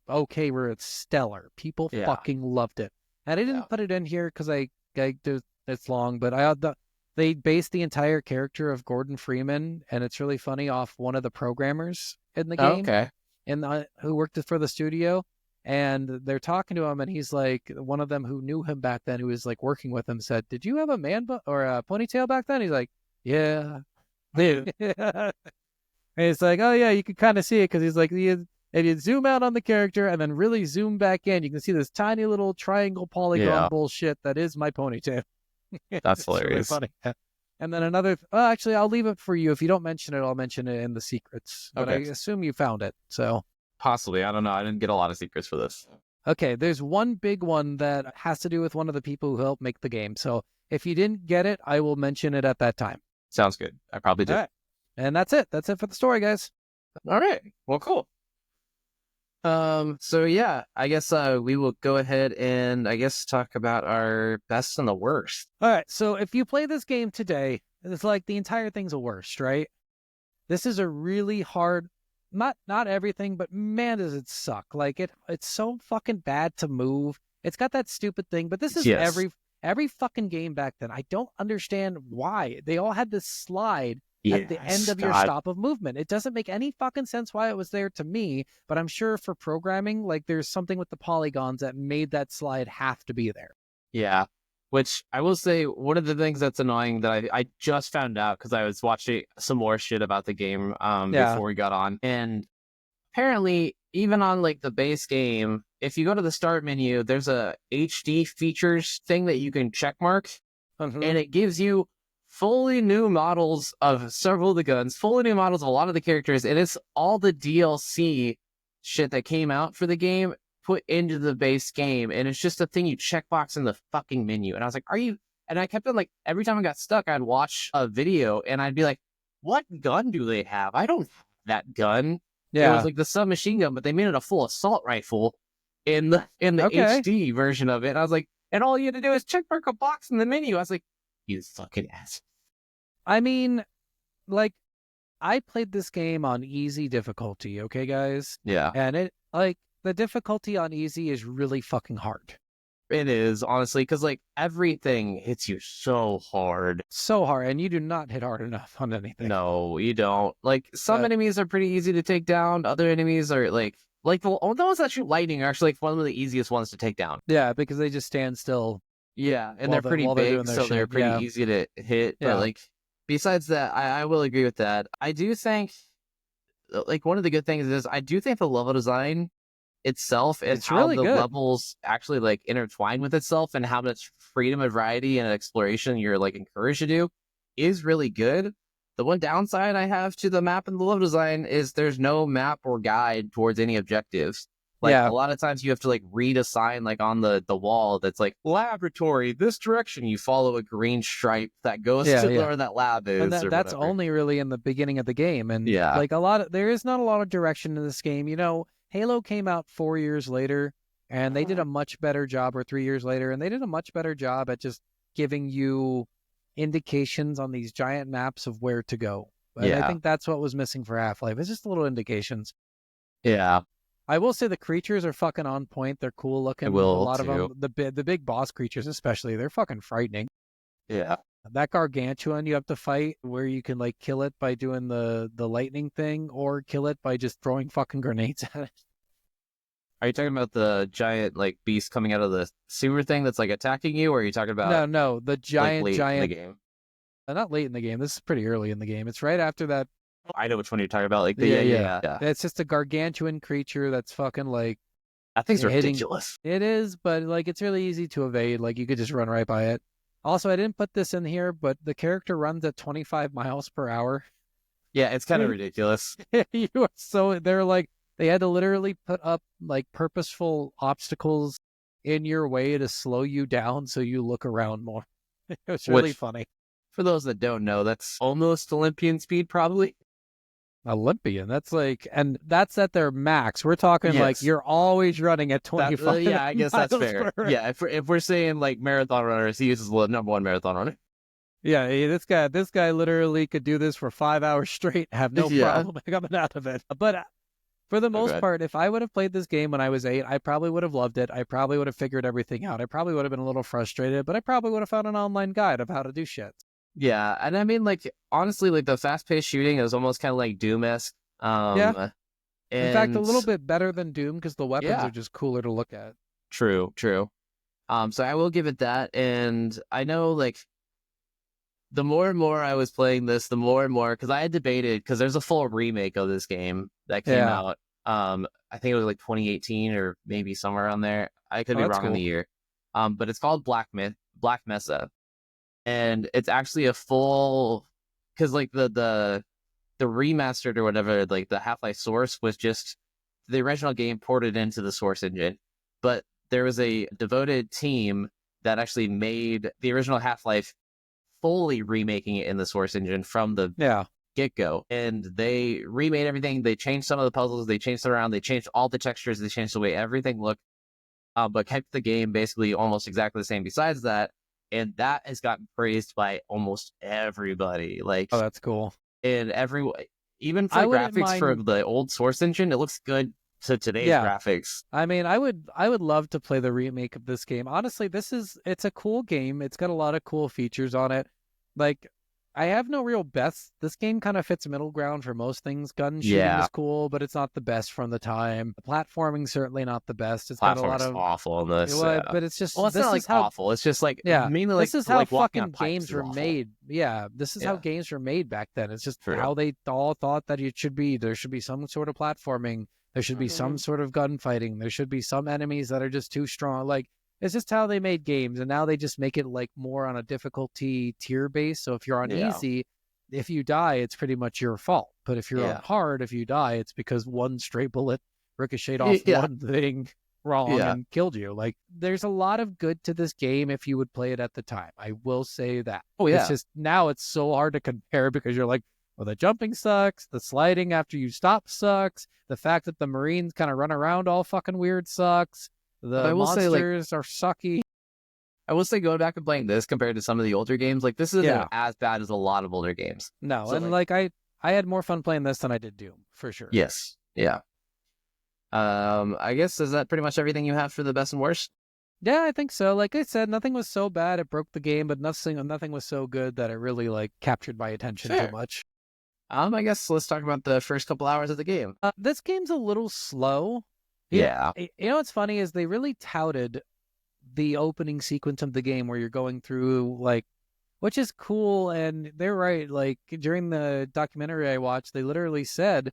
okay, where it's stellar. People fucking loved it. And I didn't put it in here because it's long, but they based the entire character of Gordon Freeman, and it's really funny, off one of the programmers in the game. Okay. And who worked for the studio. And they're talking to him, and he's like, one of them who knew him back then, who was like working with him, said, "Did you have a or a ponytail back then?" He's like, "Yeah." And it's like, "Oh yeah, you can kind of see it," because he's like, if you zoom out on the character and then really zoom back in, you can see this tiny little triangle polygon bullshit that is my ponytail. That's hilarious. Really funny. And then another, actually, I'll leave it for you. If you don't mention it, I'll mention it in the secrets. But I assume you found it, so. Possibly. I don't know. I didn't get a lot of secrets for this. Okay, there's one big one that has to do with one of the people who helped make the game. So if you didn't get it, I will mention it at that time. Sounds good. I probably did. All right. And that's it. That's it for the story, guys. All right. Well, cool. So yeah, I guess we will go ahead and I guess talk about our best and the worst. All right. So if you play this game today, it's like the entire thing's a worst, right? This is a really hard, not everything, but man, does it suck. Like it's so fucking bad to move. It's got that stupid thing, but this is every fucking game back then. I don't understand why. They all had this slide at the end of your stop of movement. It doesn't make any fucking sense why it was there to me, but I'm sure for programming, like there's something with the polygons that made that slide have to be there. Yeah. Which I will say, one of the things that's annoying that I just found out because I was watching some more shit about the game before we got on. And apparently, even on like the base game, if you go to the start menu, there's a HD features thing that you can check mark, and it gives you fully new models of several of the guns, fully new models of a lot of the characters, and it's all the DLC shit that came out for the game put into the base game, and it's just a thing you checkbox in the fucking menu. And I was like, are you? And I kept on like, every time I got stuck, I'd watch a video and I'd be like, what gun do they have? I don't have that gun. It was like the submachine gun, but they made it a full assault rifle in the HD version of it. And I was like, and all you had to do is check mark a box in the menu. I was like, you fucking ass. I mean, like, I played this game on easy difficulty, okay, guys? Yeah. And it, like, the difficulty on easy is really fucking hard. It is, honestly, because, like, everything hits you so hard. So hard, and you do not hit hard enough on anything. No, you don't. Like, some enemies are pretty easy to take down. Other enemies are, like the ones that shoot lightning are actually, like, one of the easiest ones to take down. Yeah, because they just stand still. Yeah, and they're pretty big, so they're pretty easy to hit. Yeah. But, like, besides that, I will agree with that. I do think, like, one of the good things is I do think the level design itself and how really the levels actually, like, intertwine with itself and how much freedom and variety and exploration you're, like, encouraged to do is really good. The one downside I have to the map and the level design is there's no map or guide towards any objectives. Like, a lot of times you have to, like, read a sign, like, on the wall that's like, laboratory, this direction. You follow a green stripe that goes to where that lab is. And that's only really in the beginning of the game. And, like, there is not a lot of direction in this game. You know, Halo came out 4 years later, and they did a much better job, or 3 years later, and they did a much better job at just giving you indications on these giant maps of where to go. And I think that's what was missing for Half-Life. It's just little indications. Yeah. I will say the creatures are fucking on point. They're cool looking. A lot of them, the big boss creatures especially, they're fucking frightening. Yeah. That gargantuan you have to fight, where you can, like, kill it by doing the lightning thing, or kill it by just throwing fucking grenades at it. Are you talking about the giant, like, beast coming out of the sewer thing that's, like, attacking you, or are you talking about no, the giant, like, late in the game? Not late in the game. This is pretty early in the game. It's right after that. I know which one you're talking about. Like, yeah. It's just a gargantuan creature that's fucking, like, that thing's ridiculous. It is, but, like, it's really easy to evade. Like, you could just run right by it. Also, I didn't put this in here, but the character runs at 25 miles per hour. Yeah, it's kind of ridiculous. They had to literally put up, like, purposeful obstacles in your way to slow you down so you look around more. It was really funny. For those that don't know, that's almost Olympian speed, probably. Olympian, that's at their max. We're talking like you're always running at 25. Yeah, I guess that's fair. Yeah, if we're saying, like, marathon runners, he uses the number one marathon runner. Yeah, this guy literally could do this for 5 hours straight, have no problem coming out of it. But for the most part, if I would have played this game when I was 8, I probably would have loved it. I probably would have figured everything out. I probably would have been a little frustrated, but I probably would have found an online guide of how to do shit. Yeah, and I mean, like, honestly, like, the fast-paced shooting is almost kind of like Doom-esque. In fact, a little bit better than Doom because the weapons are just cooler to look at. True. So I will give it that, and I know, like, the more and more I was playing this, the more and more, because I had debated, because there's a full remake of this game that came out. I think it was like 2018 or maybe somewhere around there. I could be wrong on the year. But it's called Black Mesa. And it's actually a full, because, like, the remastered or whatever, like, the Half-Life source was just the original game ported into the source engine. But there was a devoted team that actually made the original Half-Life, fully remaking it in the source engine from the get-go. And they remade everything. They changed some of the puzzles. They changed it around. They changed all the textures. They changed the way everything looked. But kept the game basically almost exactly the same besides that. And that has gotten praised by almost everybody. Like, oh, that's cool. And even for graphics for the old source engine, it looks good to today's graphics. I mean, I would love to play the remake of this game. Honestly, it's a cool game. It's got a lot of cool features on it. Like, I have no real best. This game kind of fits middle ground for most things. Gun shooting is cool, but it's not the best from the time. The platforming certainly not the best. It's got a lot Platform's of awful in this. but it's just Well, it's this not is like how awful. It's just like mainly like this is how like walking on fucking pipes games is were awful. made. Yeah, this is how Yeah. games were made back then. It's just True. how they all thought that it should be. There should be some sort of platforming. There should be some sort of gunfighting. There should be some enemies that are just too strong. Like, it's just how they made games, and now they just make it like more on a difficulty tier base. So if you're on Yeah. easy, if you die, it's pretty much your fault. But if you're on Yeah. hard, if you die, it's because one stray bullet ricocheted off Yeah. one thing wrong Yeah. and killed you. Like, there's a lot of good to this game if you would play it at the time. I will say that. Oh, yeah. It's just now it's so hard to compare because you're like, well, the jumping sucks, the sliding after you stop sucks, the fact that the Marines kind of run around all fucking weird sucks, the I will say, like, monsters are sucky. I will say, going back and playing this compared to some of the older games, like this isn't Yeah. as bad as a lot of older games. No, So, and like I had more fun playing this than I did Doom, for sure. Yes. Yeah. I guess is that pretty much everything you have for the best and worst? Yeah, I think so. Like I said, nothing was so bad it broke the game, but nothing was so good that it really like captured my attention Fair. too much. I guess let's talk about the first couple hours of the game. This game's a little slow. Yeah. You know what's funny is they really touted the opening sequence of the game where you're going through like, which is cool, and they're right. Like during the documentary I watched, they literally said,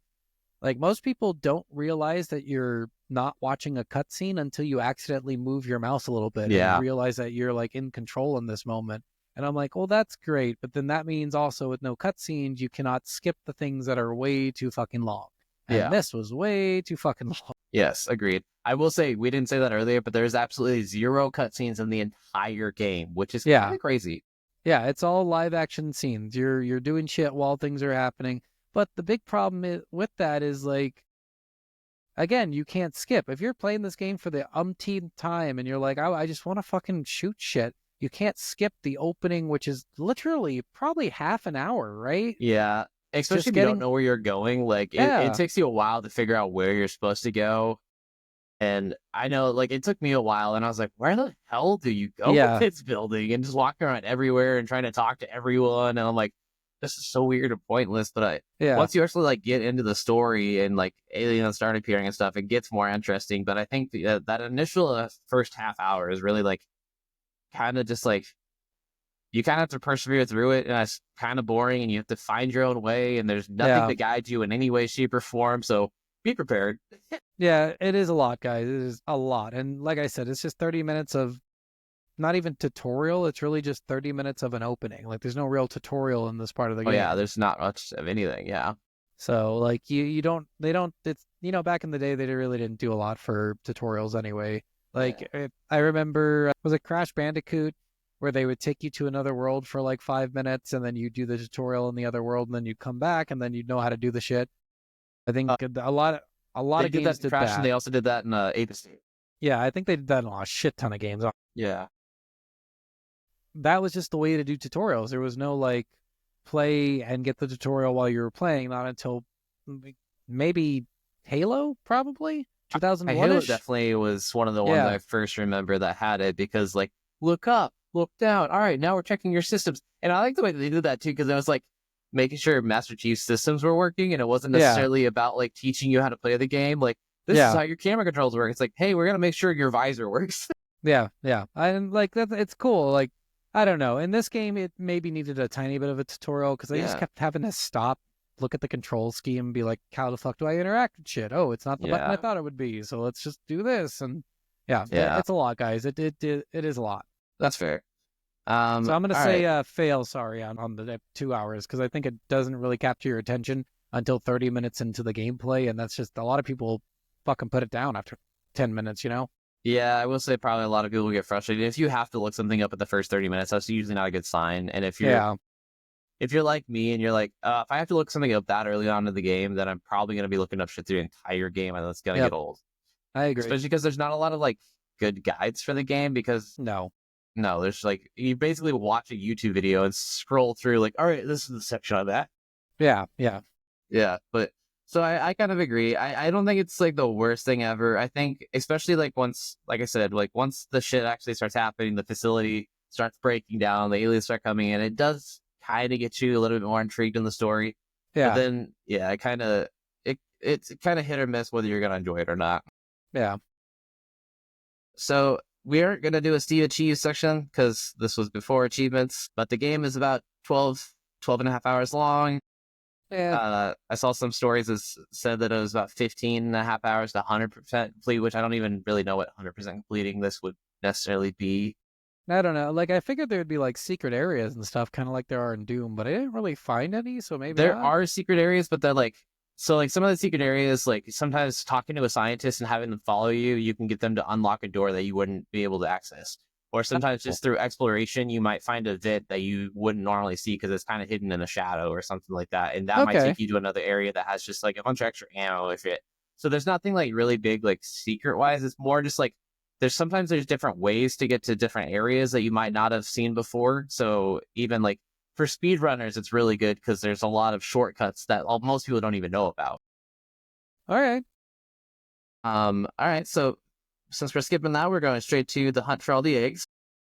like, most people don't realize that you're not watching a cutscene until you accidentally move your mouse a little bit Yeah. and realize that you're like in control in this moment. And I'm like, well, that's great, but then that means also with no cutscenes, you cannot skip the things that are way too fucking long. And Yeah. this was way too fucking long. Yes, agreed. I will say, we didn't say that earlier, but there's absolutely 0 cutscenes in the entire game, which is Yeah. kind of crazy. Yeah, it's all live action scenes. You're doing shit while things are happening. But the big problem with that is like, again, you can't skip. If you're playing this game for the umpteenth time and you're like, I just want to fucking shoot shit, you can't skip the opening, which is literally probably half an hour, right? Yeah. Especially Just if you getting- don't know where you're going. Like, Yeah. it takes you a while to figure out where you're supposed to go. And I know, like, it took me a while, and I was like, where the hell do you go Yeah. with this building? And just walking around everywhere and trying to talk to everyone. And I'm like, this is so weird and pointless. But Yeah. once you actually, like, get into the story and, like, aliens start appearing and stuff, it gets more interesting. But I think that initial first half hour is really, like, kind of just, like, you kind of have to persevere through it, and it's kind of boring, and you have to find your own way, and there's nothing Yeah. to guide you in any way, shape, or form. So be prepared. Yeah, it is a lot, guys. It is a lot. And like I said, it's just 30 minutes of not even tutorial. It's really just 30 minutes of an opening. Like, there's no real tutorial in this part of the Oh game. yeah, there's not much of anything. Yeah. So like they don't, it's, back in the day, they really didn't do a lot for tutorials anyway. Like I remember, was it Crash Bandicoot where they would take you to another world for like 5 minutes and then you do the tutorial in the other world and then you'd come back and then you'd know how to do the shit. I think a lot They of did games that in Crash, and they also did that in Ape Escape. Yeah, I think they did that in a shit ton of games. Yeah. That was just the way to do tutorials. There was no like play and get the tutorial while you were playing, not until maybe Halo, probably 2001. Halo definitely was one of the ones Yeah. I first remember that had it, because like, look up, look down. All right, now we're checking your systems. And I like the way they did that too, because it was like making sure Master Chief's systems were working, and it wasn't Yeah. necessarily about like teaching you how to play the game. Like, this Yeah. is how your camera controls work. It's like, hey, we're gonna make sure your visor works. Yeah. And like that, it's cool. Like, I don't know. In this game, it maybe needed a tiny bit of a tutorial because I just Yeah. kept having to stop, look at the control scheme, and be like, "How the fuck do I interact with shit? Oh, it's not the button I Yeah. thought it would be. So let's just do this." And yeah, Yeah. it's a lot, guys. It is a lot. That's fair. So I'm gonna all say right. fail. Sorry on the 2 hours because I think it doesn't really capture your attention until 30 minutes into the gameplay, and that's just a lot of people fucking put it down after 10 minutes. Yeah, I will say probably a lot of people get frustrated. If you have to look something up at the first 30 minutes, that's usually not a good sign. And if you're like me and you're like, if I have to look something up that early on in the game, then I'm probably going to be looking up shit through the entire game, and that's going to Yep. get old. I agree. Especially because there's not a lot of like good guides for the game, because No. there's like, you basically watch a YouTube video and scroll through like, all right, this is the section on that. Yeah. Yeah, but so I kind of agree. I don't think it's like the worst thing ever. I think especially like once, like I said, like once the shit actually starts happening, the facility starts breaking down, the aliens start coming in, it does kind of get you a little bit more intrigued in the story. Yeah. But then, yeah, it's kind of hit or miss whether you're gonna enjoy it or not. Yeah. So we aren't gonna do a Steve Achieves section because this was before achievements, but the game is about 12 and a half hours long. Yeah. I saw some stories that said that it was about 15 and a half hours to 100% complete, which I don't even really know what 100% completing this would necessarily be. I don't know. Like, I figured there would be like secret areas and stuff, kind of like there are in Doom, but I didn't really find any, so maybe There not. are secret areas, but they're like, so like some of the secret areas, like sometimes talking to a scientist and having them follow you, you can get them to unlock a door that you wouldn't be able to access. Or sometimes just through exploration, you might find a vent that you wouldn't normally see because it's kind of hidden in a shadow or something like that. And that might Okay. take you to another area that has just like a bunch of extra ammo if it. So there's nothing like really big, like secret wise. It's more just like there's different ways to get to different areas that you might not have seen before. So even like for speedrunners, it's really good because there's a lot of shortcuts that most people don't even know about. All right. All right. So since we're skipping that, we're going straight to the hunt for all the eggs.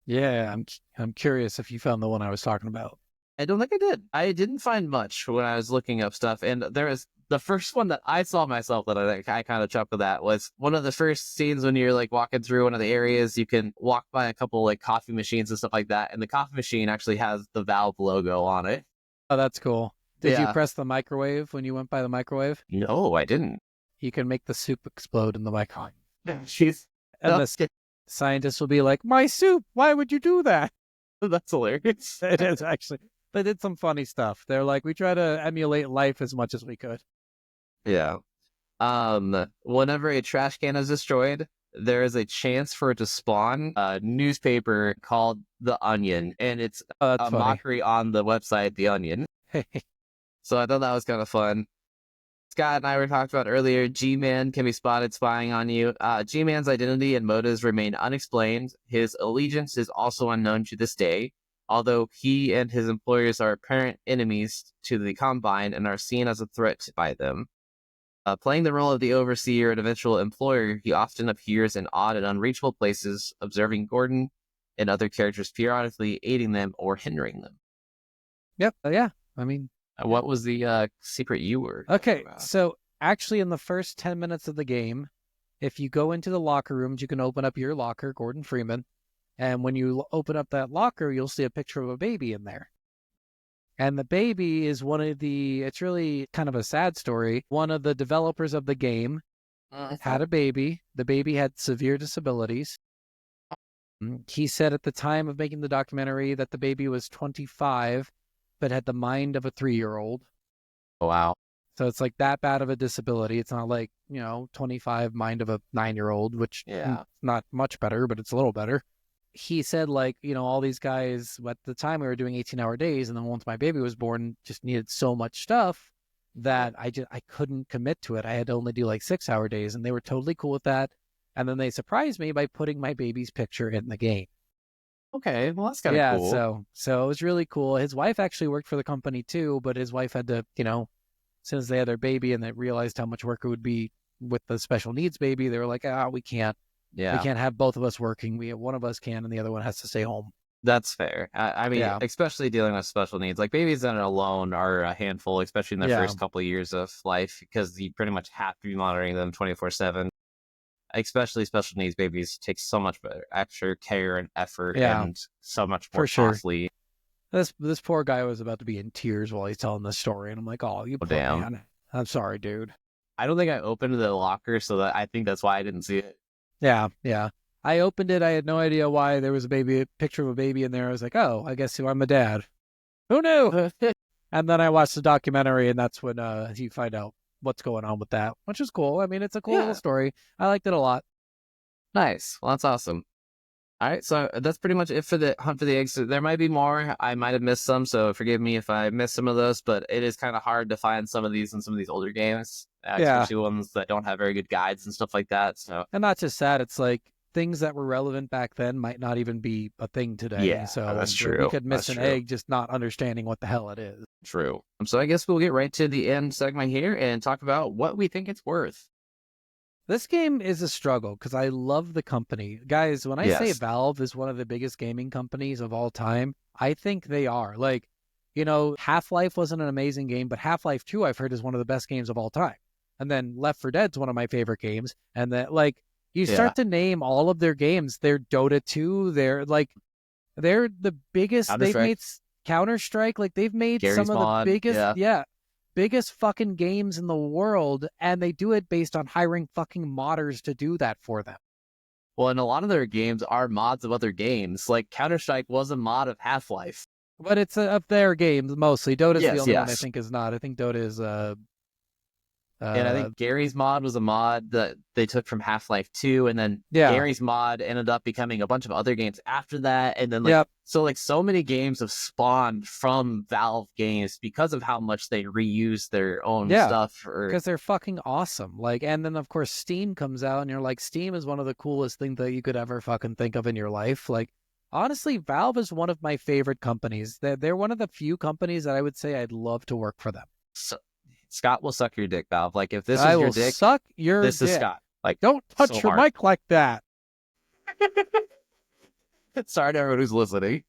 Yeah, I'm curious if you found the one I was talking about. I don't think I did. I didn't find much when I was looking up stuff. And there was the first one that I saw myself that I kind of chuckled at was one of the first scenes when you're like walking through one of the areas. You can walk by a couple like coffee machines and stuff like that. And the coffee machine actually has the Valve logo on it. Oh, that's cool. Did you Yeah. press the microwave when you went by the microwave? No, I didn't. You can make the soup explode in the microwave. She's And the scientists will be like, "My soup, why would you do that?" that's hilarious. It is actually. They did some funny stuff. They're like, we try to emulate life as much as we could. Yeah. Whenever a trash can is destroyed, there is a chance for it to spawn a newspaper called The Onion, and it's Oh, that's a funny. mockery on the website The Onion. So I thought that was kind of fun. Scott and I were talking about earlier, G-Man can be spotted spying on you. G-Man's identity and motives remain unexplained. His allegiance is also unknown to this day, although he and his employers are apparent enemies to the Combine and are seen as a threat by them. Playing the role of the overseer and eventual employer, he often appears in odd and unreachable places, observing Gordon and other characters periodically aiding them or hindering them. Yep. Yeah. I mean, What was the secret you were talking okay. about? So actually, in the first 10 minutes of the game, if you go into the locker rooms, you can open up your locker, Gordon Freeman. And when you open up that locker, you'll see a picture of a baby in there. And the baby is it's really kind of a sad story. One of the developers of the game had a baby. The baby had severe disabilities. He said at the time of making the documentary that the baby was 25, but had the mind of a 3-year-old. Oh, wow. So it's like that bad of a disability. It's not like, 25 mind of a 9-year-old, which not much better, but it's a little better. He said, like, all these guys at the time we were doing 18-hour days, and then once my baby was born, just needed so much stuff that I couldn't commit to it. I had to only do like 6-hour days, and they were totally cool with that. And then they surprised me by putting my baby's picture in the game. Okay, well, that's kind of cool. Yeah, so it was really cool. His wife actually worked for the company too, but his wife had to, as soon as they had their baby and they realized how much work it would be with the special needs baby, they were like, we can't. Yeah. We can't have both of us working. One of us can, and the other one has to stay home. That's fair. I mean, especially dealing with special needs. Like, babies that are alone are a handful, especially in their first couple of years of life, because you pretty much have to be monitoring them 24/7. Especially special needs babies take so much extra care and effort and so much more costly. This poor guy was about to be in tears while he's telling this story, and I'm like, oh, you poor man. I'm sorry, dude. I don't think I opened the locker, so I think that's why I didn't see it. Yeah. I opened it. I had no idea why there was a picture of a baby in there. I was like, oh, I guess I'm a dad. Who knew? And then I watched the documentary, and that's when you find out what's going on with that, which is cool. I mean, it's a cool little story. I liked it a lot. Nice. Well, that's awesome. All right, so that's pretty much it for the hunt for the eggs. There might be more. I might have missed some, so forgive me if I missed some of those, but it is kind of hard to find some of these in some of these older games, especially ones that don't have very good guides and stuff like that. So, and not just that, it's like things that were relevant back then might not even be a thing today. Yeah, so that's true. We could miss an egg just not understanding what the hell it is. True. So I guess we'll get right to the end segment here and talk about what we think it's worth. This game is a struggle because I love the company. Guys, when I say Valve is one of the biggest gaming companies of all time, I think they are. Like, you know, Half-Life wasn't an amazing game, but Half-Life 2 I've heard is one of the best games of all time. And then Left 4 Dead's one of my favorite games. And then like you start to name all of their games. They're Dota 2, they're the biggest. They've made Counter-Strike, like they've made Gary's some of Mod, the biggest fucking games in the world, and they do it based on hiring fucking modders to do that for them. Well, and a lot of their games are mods of other games. Like Counter-Strike was a mod of Half-Life. But it's of their games mostly. Dota's the only one I think is not. I think Dota is and I think Gary's mod was a mod that they took from Half-Life 2, and then Gary's mod ended up becoming a bunch of other games after that, and then so many games have spawned from Valve games because of how much they reuse their own stuff. Because they're fucking awesome. Like, and then of course Steam comes out, and you're like, Steam is one of the coolest things that you could ever fucking think of in your life. Like, honestly, Valve is one of my favorite companies. They're one of the few companies that I would say I'd love to work for them. So, Scott will suck your dick, Valve. Like, if this is your dick, suck your this dick. is Scott. Like, don't touch your mic like that. Sorry to everyone who's listening.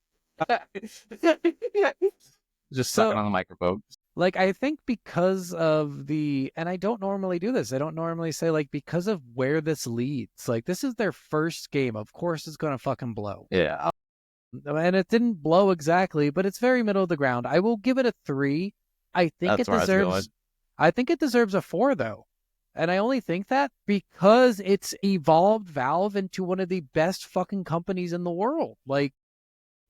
Just sucking on the microphone. Like, I think because of and I don't normally do this. I don't normally say, like, because of where this leads. Like, this is their first game. Of course it's going to fucking blow. Yeah. And it didn't blow exactly, but it's very middle of the ground. I will give it a 3. I think it deserves a 4, though. And I only think that because it's evolved Valve into one of the best fucking companies in the world. Like,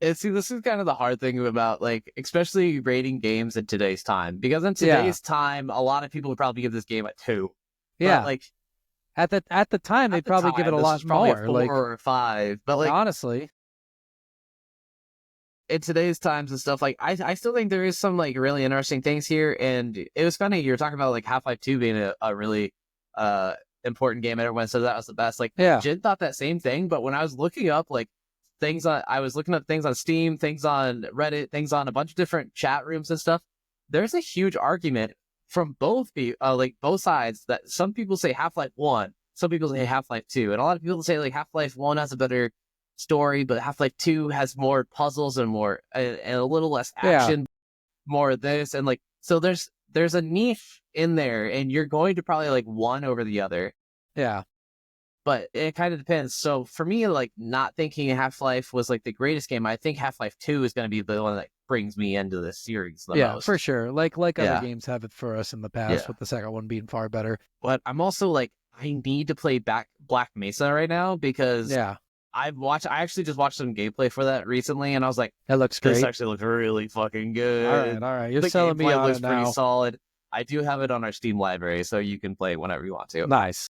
see, this is kind of the hard thing about, like, especially rating games in today's time. Because in today's time, a lot of people would probably give this game a 2. Yeah. But, like, at the time, they'd probably give it a lot more. A 4 or a 5. But, like, honestly, in today's times and stuff, like, I still think there is some, like, really interesting things here. And it was funny, you were talking about, like, Half-Life 2 being a really important game. Everyone said that was the best. Like, Jin thought that same thing, but when I was looking up, like, I was looking up things on Steam, things on Reddit, things on a bunch of different chat rooms and stuff. There's a huge argument from both sides that some people say Half-Life 1, some people say Half-Life 2, and a lot of people say, like, Half-Life 1 has a better story, but Half-Life 2 has more puzzles and more and a little less action, more of this, and, like, so there's a niche in there, and you're going to probably like one over the other. Yeah. But it kind of depends. So for me, like, not thinking Half-Life was like the greatest game, I think Half-Life 2 is going to be the one that brings me into the series the most. Yeah, for sure. Like other games have it for us in the past, with the second one being far better. But I'm also like, I need to play Black Mesa right now because I actually just watched some gameplay for that recently, and I was like, that looks great. This actually looks really fucking good. All right. You're selling me on it now. Pretty solid. I do have it on our Steam library, so you can play it whenever you want to. Nice.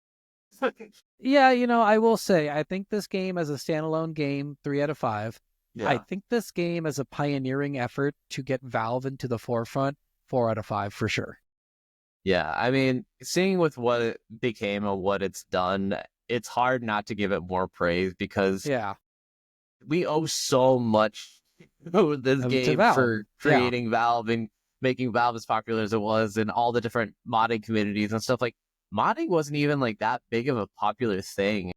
Yeah, you know, I will say, I think this game as a standalone game, 3 out of 5. Yeah. I think this game as a pioneering effort to get Valve into the forefront, 4 out of 5 for sure. Yeah, I mean, seeing with what it became and what it's done, it's hard not to give it more praise because we owe so much to this game for creating Valve and making Valve as popular as it was, and all the different modding communities and stuff. Like, modding wasn't even like that big of a popular thing.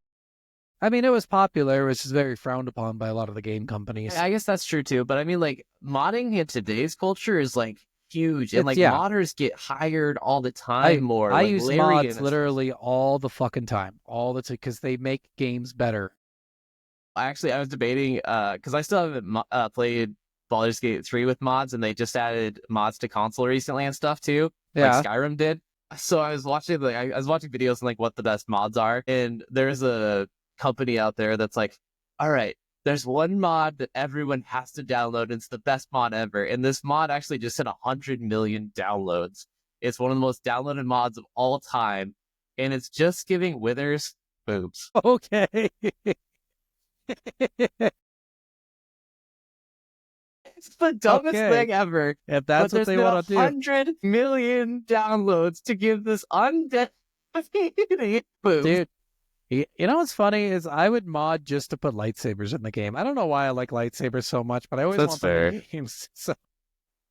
I mean, it was popular, which is very frowned upon by a lot of the game companies. I guess that's true too, but I mean, like, modding in today's culture is like huge, and like modders get hired all the time. I use mods literally all the fucking time, because they make games better. I was debating because I still haven't played Baldur's Gate 3 with mods, and they just added mods to console recently and stuff too, like Skyrim did. So I was watching videos on like what the best mods are, and there's a company out there that's like, all right, there's one mod that everyone has to download, and it's the best mod ever, and this mod actually just hit 100 million downloads. It's one of the most downloaded mods of all time, and it's just giving Withers boobs. Okay. It's the dumbest thing ever. If that's what they want to do. 100 million downloads to give this undead boobs. Dude, you know what's funny is I would mod just to put lightsabers in the game. I don't know why I like lightsabers so much, but I always want them in games. So.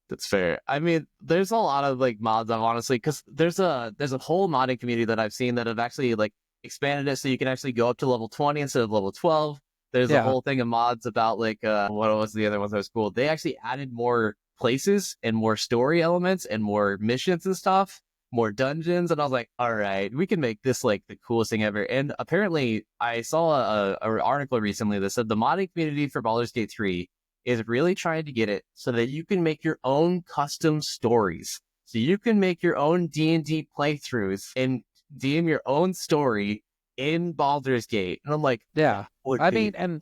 That's fair. I mean, there's a lot of like mods, honestly, because there's a whole modding community that I've seen that have actually like expanded it so you can actually go up to level 20 instead of level 12. There's a whole thing of mods about like what was the other ones that was cool. They actually added more places and more story elements and more missions and stuff, more dungeons. And I was like, all right, we can make this like the coolest thing ever. And apparently I saw a article recently that said the modding community for Baldur's Gate 3 is really trying to get it so that you can make your own custom stories. So you can make your own D&D playthroughs and DM your own story in Baldur's Gate. And I'm like, Yeah. I mean, and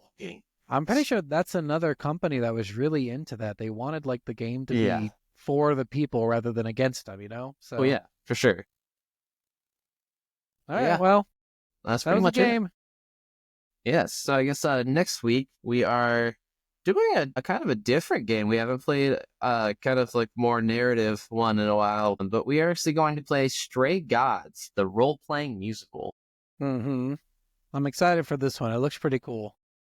I'm pretty sure that's another company that was really into that. They wanted like the game to be for the people rather than against them, you know? So oh yeah, for sure. All right, well, that's that pretty was much the game. Yes, so I guess next week we are doing a kind of a different game. We haven't played kind of like more narrative one in a while, but we are actually going to play Stray Gods, the role-playing musical. Mm-hmm. I'm excited for this one. It looks pretty cool.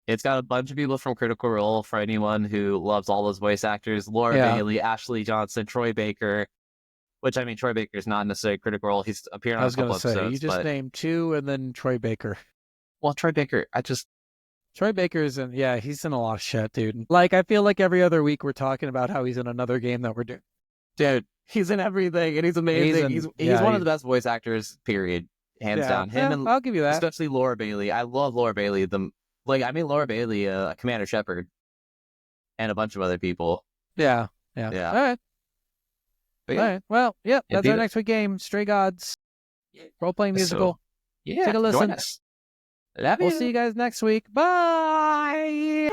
It's got a bunch of people from Critical Role for anyone who loves all those voice actors. Laura Bailey, Ashley Johnson, Troy Baker, which, I mean, Troy Baker's not necessarily Critical Role. He's appeared on a couple episodes. I was going to say, you just named two and then Troy Baker. Well, Troy Baker, Troy Baker's he's in a lot of shit, dude. Like, I feel like every other week we're talking about how he's in another game that we're doing. Dude, he's in everything, and he's amazing. He's one of the best voice actors, period. Hands down. Him and I'll give you that. Especially Laura Bailey. I love Laura Bailey. Laura Bailey, Commander Shepard, and a bunch of other people. Yeah. All right. All right. Well, that's our next week game. Stray Gods. Role-playing musical. So, take a listen. Join us. Love you. We'll see you guys next week. Bye.